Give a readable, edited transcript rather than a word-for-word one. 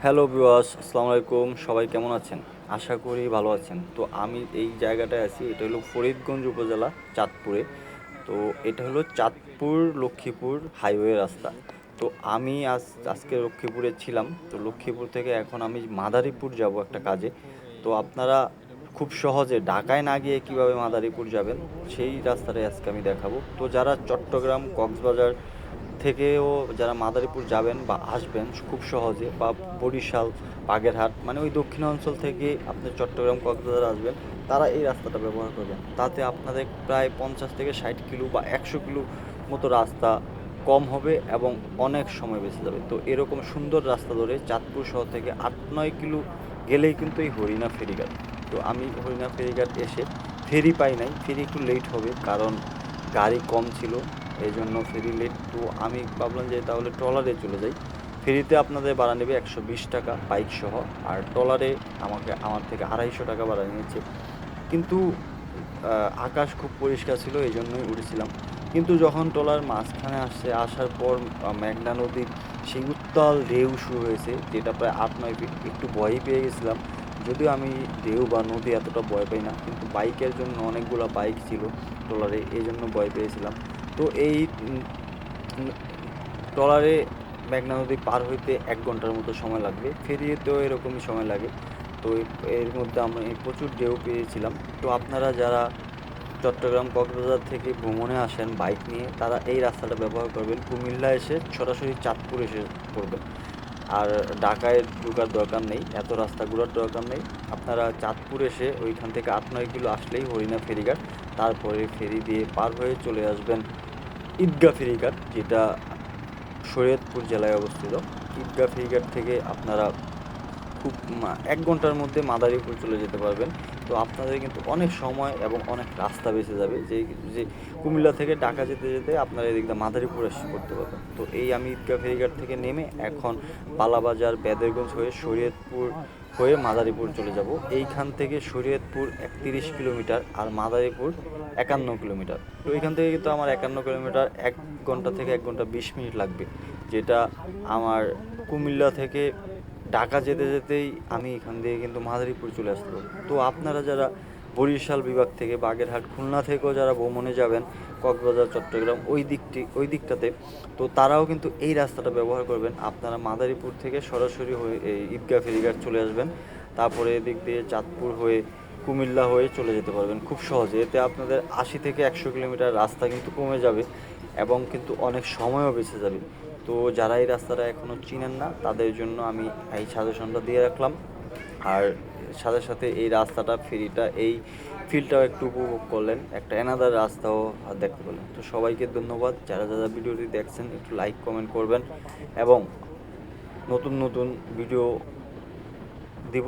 Hello viewers, আসসালামু আলাইকুম। সবাই কেমন আছেন? আশা করি ভালো আছেন। তো আমি এই জায়গাটায় আছি, এটা হলো ফরিদগঞ্জ উপজেলা, চাঁদপুরে। তো এটা হলো চাঁদপুর লক্ষ্মীপুর হাইওয়ে রাস্তা। তো আমি আজকে লক্ষ্মীপুরে ছিলাম। তো লক্ষ্মীপুর থেকে এখন আমি মাদারীপুর যাব একটা কাজে। তো আপনারা খুব সহজে ঢাকায় না গিয়ে কিভাবে মাদারীপুর যাবেন সেই রাস্তাটাই আজকে আমি দেখাবো। তো যারা চট্টগ্রাম, কক্সবাজার থেকেও যারা মাদারীপুর যাবেন বা আসবেন খুব সহজে, বা বরিশাল, বাগেরহাট, মানে ওই দক্ষিণাঞ্চল থেকে আপনি চট্টগ্রাম, কক্সবাজার আসবেন, তারা এই রাস্তাটা ব্যবহার করবেন। তাতে আপনাদের প্রায় 50 থেকে 60 কিলো বা 100 কিলো মতো রাস্তা কম হবে এবং অনেক সময় বেঁচে যাবে। তো এরকম সুন্দর রাস্তা ধরে চাঁদপুর শহর থেকে 8-9 কিলো গেলেই কিন্তু এই হরিণা ফেরিঘাট। তো আমি হরিণা ফেরিঘাট এসে ফেরি পাই নাই, ফেরি একটু লেট হবে কারণ গাড়ি কম ছিল, এই জন্য ফেরি লেট। তো আমি ভাবলাম যে তাহলে ট্রলারে চলে যাই। ফেরিতে আপনাদের ভাড়া নেবে 120 টাকা বাইক সহ, আর ট্রলারে আমার থেকে 250 টাকা ভাড়া নিয়েছে। কিন্তু আকাশ খুব পরিষ্কার ছিল, এই জন্যই উঠেছিলাম। কিন্তু যখন ট্রলার মাঝখানে আসার পর মেঘনা নদীর সেই উত্তাল ঢেউ শুরু হয়েছে, যেটা প্রায় 8-9 ফিট, একটু ভয়ই পেয়ে গেছিলাম। যদিও আমি ঢেউ বা নদী এতটা ভয় পাই না, কিন্তু বাইকের জন্য অনেকগুলো বাইক ছিল ট্রলারে, এই জন্য ভয় পেয়েছিলাম। তো এই ট্রলারে মেঘনা নদী পার হইতে 1 ঘন্টার মতো সময় লাগবে, ফেরিতেও এরকমই সময় লাগে। তো এর মধ্যে আমি প্রচুর ঢেউ পেয়েছিলাম। তো আপনারা যারা চট্টগ্রাম, কক্সবাজার থেকে ভ্রমণে আসেন বাইক নিয়ে, তারা এই রাস্তাটা ব্যবহার করবেন। কুমিল্লা এসে সরাসরি চাঁদপুর এসে পড়বেন। আর ঢাকায় ঢোকার দরকার নেই, এত রাস্তা ঘোরার দরকার নেই। আপনারা চাঁদপুর এসে ওইখান থেকে 8-9 কিলো আসলেই হরিণা ফেরিঘাট। তারপরে ফেরি দিয়ে পার হয়ে চলে আসবেন ঈদগাহ ফেরিঘাট, যেটা শরীয়তপুর জেলায় অবস্থিত। ঈদগাহ ফেরিঘাট থেকে আপনারা খুব 1 ঘন্টার মধ্যে মাদারীপুর চলে যেতে পারবেন। তো আপনাদের কিন্তু অনেক সময় এবং অনেক রাস্তা বেঁচে যাবে, যে যে কুমিল্লা থেকে ঢাকা যেতে যেতে আপনারা এদিক দিয়ে মাদারীপুর এসে করতে পারবেন। তো এই আমি ঈদগাহ ফেরিঘাট থেকে নেমে এখন বালাবাজার, বেদেরগঞ্জ হয়ে শরীয়তপুর হয়ে মাদারীপুর চলে যাব। এইখান থেকে শরীয়তপুর 31 কিলোমিটার আর মাদারীপুর 51 কিলোমিটার। তো এইখান থেকে কিন্তু আমার 51 কিলোমিটার 1 ঘন্টা থেকে 1 ঘন্টা 20 মিনিট লাগবে, যেটা আমার কুমিল্লা থেকে ঢাকা যেতে যেতেই আমি এখান দিয়ে কিন্তু মাদারীপুর চলে আসতো। তো আপনারা যারা বরিশাল বিভাগ থেকে, বাগেরহাট, খুলনা থেকেও যারা ভ্রমণে যাবেন কক্সবাজার, চট্টগ্রাম ওই দিকটাতে, তো তারাও কিন্তু এই রাস্তাটা ব্যবহার করবেন। আপনারা মাদারীপুর থেকে সরাসরি হয়ে এই ঈদগাহ ফেরিঘাট চলে আসবেন, তারপরে এদিক দিয়ে চাঁদপুর হয়ে কুমিল্লা হয়ে চলে যেতে পারবেন খুব সহজে। এতে আপনাদের 80 থেকে 100 কিলোমিটার রাস্তা কিন্তু কমে যাবে এবং কিন্তু অনেক সময়ও বেঁচে যাবে। তো যারা এই রাস্তাটা এখনও চিনেন না, তাদের জন্য আমি এই সাজেশনটা দিয়ে রাখলাম। আর সাথে সাথে এই রাস্তাটা, ফেরিটা, এই ফিলটাও একটু উপভোগ করলেন, একটা এনাদার রাস্তাও দেখতে পেলেন। তো সবাইকে ধন্যবাদ, যারা যারা ভিডিওটি দেখছেন একটু লাইক কমেন্ট করবেন এবং নতুন নতুন ভিডিও দিব।